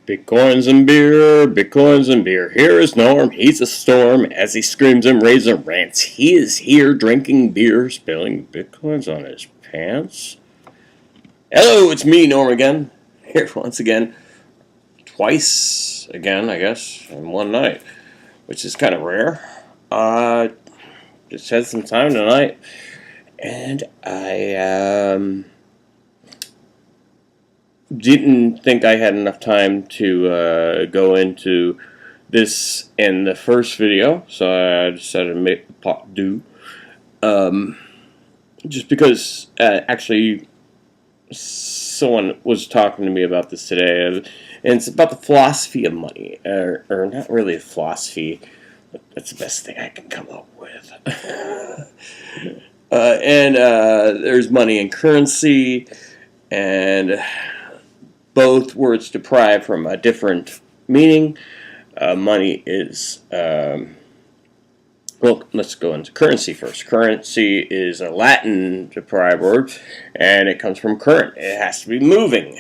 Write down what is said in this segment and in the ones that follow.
Bitcoins and beer, bitcoins and beer. Here is Norm, he's a storm as he screams and raves and rants. He is here drinking beer, spilling bitcoins on his pants. Hello, it's me, Norm, again. Here once again. Twice again, I guess, in one night, which is kind of rare. Just had some time tonight, and I didn't think I had enough time to go into this in the first video, so I decided to make the part do. Just because actually someone was talking to me about this today, and it's about the philosophy of money, or not really a philosophy, but that's the best thing I can come up with. And there's money and currency, and both words derive from a different meaning. Money is, well, let's go into currency first. Currency is a Latin derived word, and it comes from current. It has to be moving.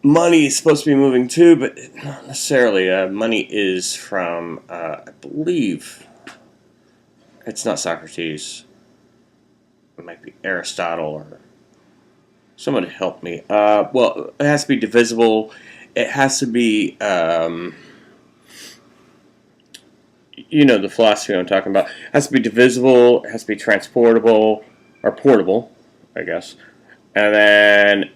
Money is supposed to be moving too, but not necessarily. Money is from, I believe, it's not Socrates. It might be Aristotle or someone to help me. Well, it has to be divisible. It has to be, you know, the philosophy I'm talking about. It has to be divisible. It has to be transportable or portable, I guess. And then,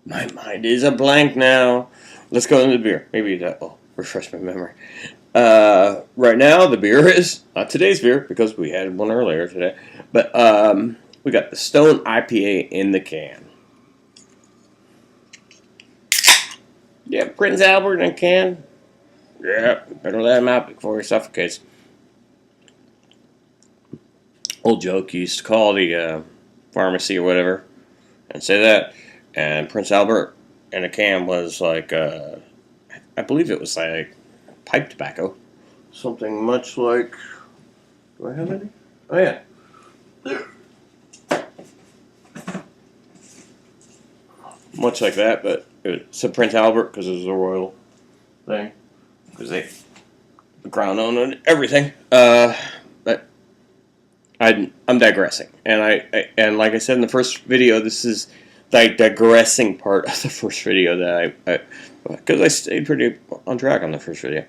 my mind is a blank now. Let's go into the beer. Maybe that will refresh my memory. Right now, the beer is not today's beer because we had one earlier today, but we got the Stone IPA in the can. Yeah, Prince Albert in a can. Yeah, better let him out before he suffocates. Old joke, you used to call the pharmacy or whatever and say that, and Prince Albert in a can was like, I believe it was like pipe tobacco. Something much like, do I have any? Oh yeah. There. Much like that, but it's a Prince Albert because it was a royal thing. Because they the crown owned everything. But I'm digressing, and like I said in the first video, this is the digressing part of the first video that because I stayed pretty on track on the first video.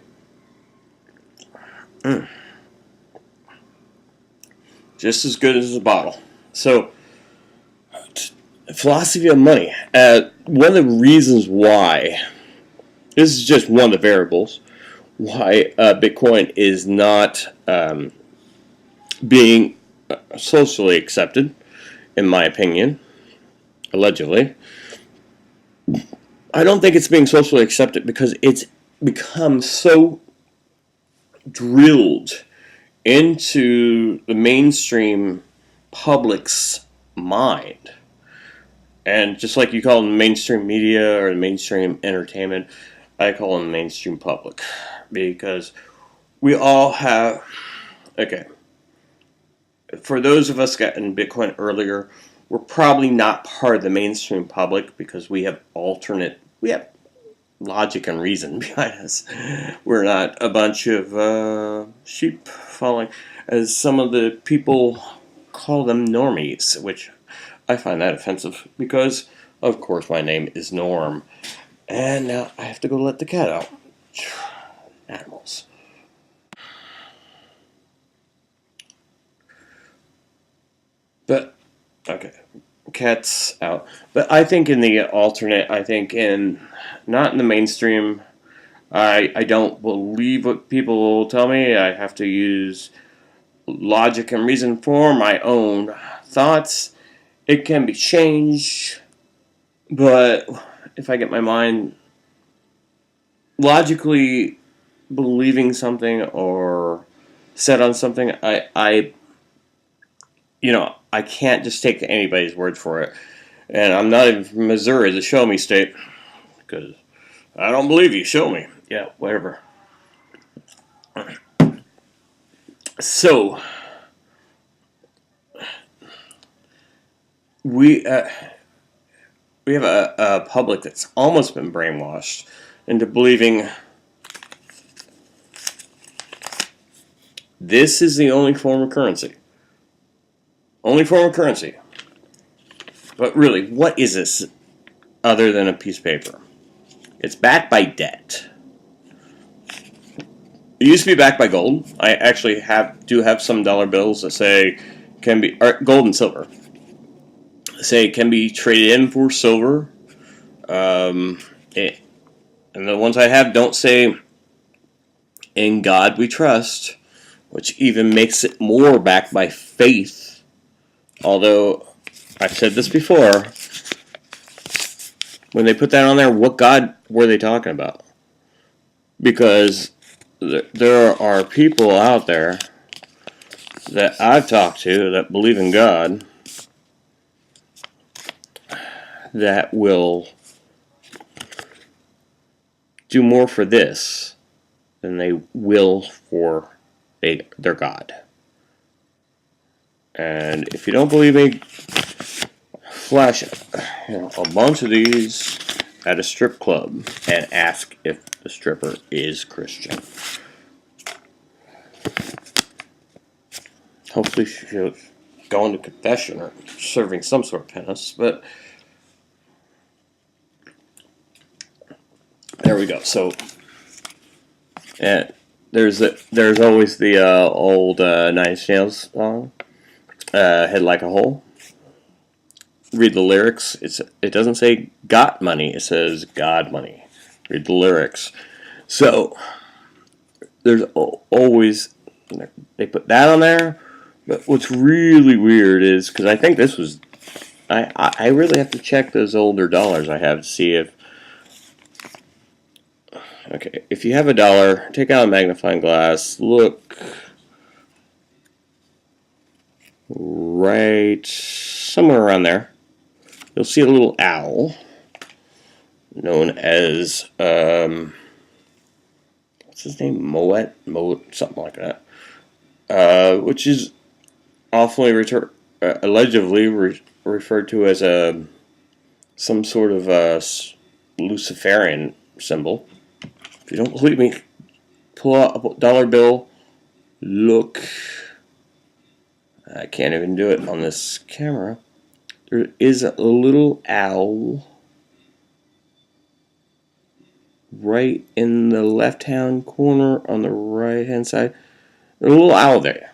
Just as good as a bottle. So, philosophy of money. One of the reasons why, this is just one of the variables, why Bitcoin is not being socially accepted, in my opinion, allegedly. I don't think it's being socially accepted because it's become so drilled into the mainstream public's mind. And just like you call them mainstream media or the mainstream entertainment, I call them mainstream public. Because we all have, okay, for those of us getting Bitcoin earlier, we're probably not part of the mainstream public because we have logic and reason behind us. We're not a bunch of sheep following, as some of the people call them normies, which I find that offensive because, of course, my name is Norm. And now I have to go let the cat out. Animals. But, okay, cat's out. But I think in the alternate, not in the mainstream, I don't believe what people tell me. I have to use logic and reason for my own thoughts. It can be changed, but if I get my mind logically believing something or set on something, I can't just take anybody's word for it. And I'm not even from Missouri, the show me state, because I don't believe you. Show me. Yeah, whatever. So, we have a public that's almost been brainwashed into believing this is the only form of currency. Only form of currency. But really, what is this other than a piece of paper? It's backed by debt. It used to be backed by gold. I actually do have some dollar bills that say can be gold and silver. Say it can be traded in for silver. And the ones I have don't say "In God We Trust," which even makes it more backed by faith. Although I've said this before, when they put that on there, what God were they talking about? Because there are people out there that I've talked to that believe in God that will do more for this than they will for their God. And if you don't believe me, flash a bunch of these at a strip club and ask if the stripper is Christian. Hopefully she'll go into confession or serving some sort of penance, but there we go. So, there's always the old Nine Inch Nails song, "Head Like a Hole." Read the lyrics. It doesn't say "got money." It says "God money." Read the lyrics. So there's always, they put that on there. But what's really weird is, because I think this was, I really have to check those older dollars I have to see if, okay, if you have a dollar, take out a magnifying glass, look right somewhere around there. You'll see a little owl known as, what's his name? Moet, something like that. Which is awfully allegedly referred to as some sort of Luciferian symbol. If you don't believe me, pull out a dollar bill, look. I can't even do it on this camera. There is a little owl right in the left-hand corner on the right-hand side. There's a little owl there.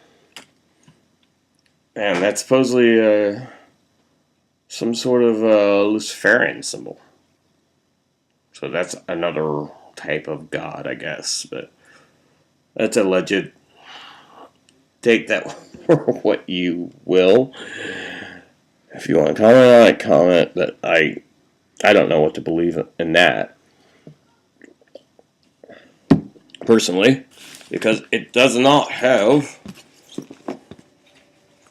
And that's supposedly some sort of Luciferian symbol. So that's another type of god, I guess. But that's alleged. Take that for what you will. If you want to comment on it, comment. But I don't know what to believe in that. Personally. Because it does not have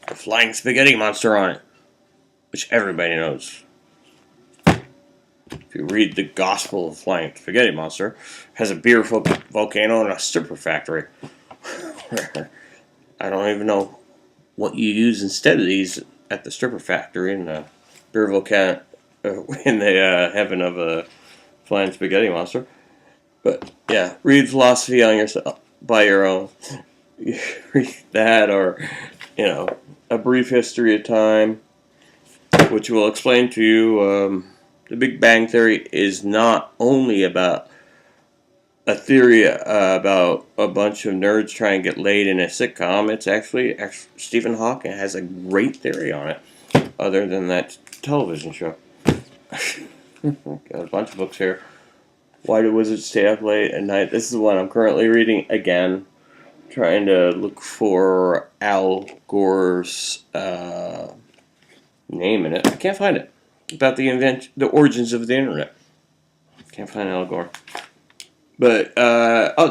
a flying spaghetti monster on it. Which everybody knows. If you read the Gospel of Flying Spaghetti Monster, it has a beer volcano and a stripper factory. I don't even know what you use instead of these at the stripper factory in the beer volcano, in the heaven of a Flying Spaghetti Monster. But yeah, read philosophy on yourself by your own. Read that, or A Brief History of Time, which will explain to you. The Big Bang Theory is not only about a theory about a bunch of nerds trying to get laid in a sitcom. It's actually Stephen Hawking has a great theory on it, other than that television show. Got a bunch of books here. Why do wizards stay up late at night? This is the one I'm currently reading again, trying to look for Al Gore's name in it. I can't find it. About the origins of the internet. Can't find Al Gore. But,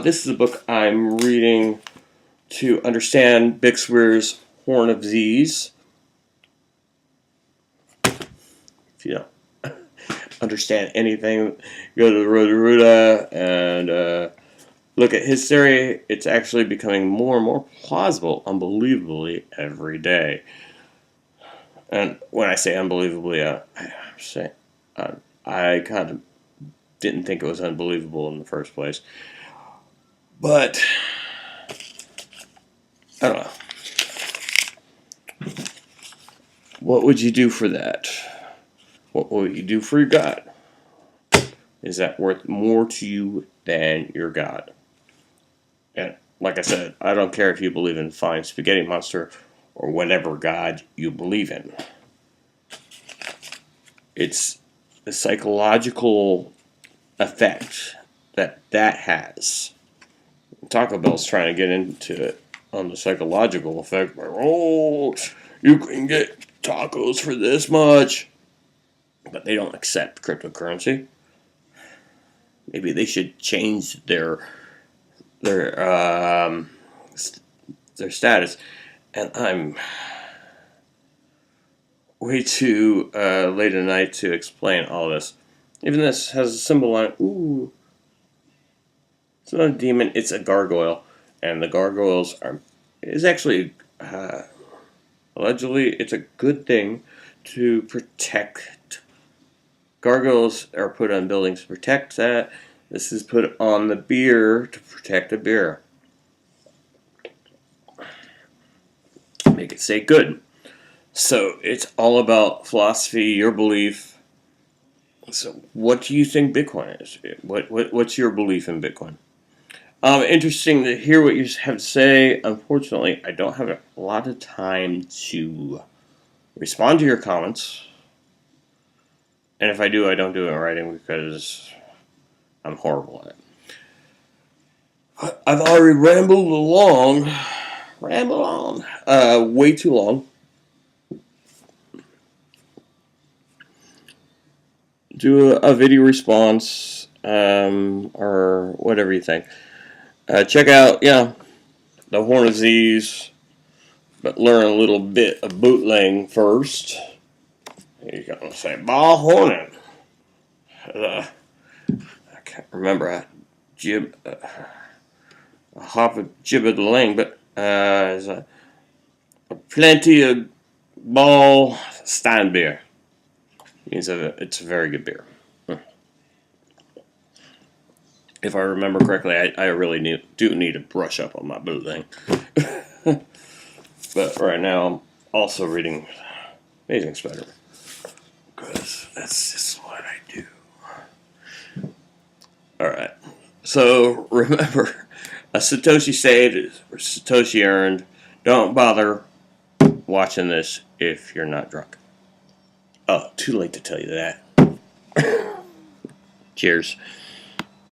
this is a book I'm reading to understand Bixby's Horn of Z's. If you don't understand anything, go to the Roto-Rooter and look at his theory. It's actually becoming more and more plausible, unbelievably, every day. And when I say unbelievably, I'm saying I kind of didn't think it was unbelievable in the first place. But, I don't know. What would you do for that? What would you do for your God? Is that worth more to you than your God? And like I said, I don't care if you believe in Flying Spaghetti Monster or whatever God you believe in. It's the psychological effect that has. Taco Bell's trying to get into it on the psychological effect. Like, oh, you can get tacos for this much. But they don't accept cryptocurrency. Maybe they should change their their status. And I'm way too late at night to explain all this. Even this has a symbol on it. Ooh, it's not a demon; it's a gargoyle, and the gargoyles is actually allegedly it's a good thing to protect. Gargoyles are put on buildings to protect that. This is put on the beer to protect the beer. Make it say good. So it's all about philosophy, your belief. So what do you think Bitcoin is? What's your belief in Bitcoin? Interesting to hear what you have to say. Unfortunately, I don't have a lot of time to respond to your comments. And if I do, I don't do it in writing because I'm horrible at it. I've already rambled on, way too long. Do a video response, or whatever you think. Check out, the Horn of Z's, but learn a little bit of bootlegging first. You're gonna say ball horning. I can't remember a hop of jibba the ling, but there's a plenty of ball Stein beer. It's a very good beer. If I remember correctly, I really do need to brush up on my bootlegging. But right now, I'm also reading Amazing Spider-Man. Because that's just what I do. Alright. So, remember, a Satoshi saved is Satoshi earned. Don't bother watching this if you're not drunk. Oh, too late to tell you that. Cheers.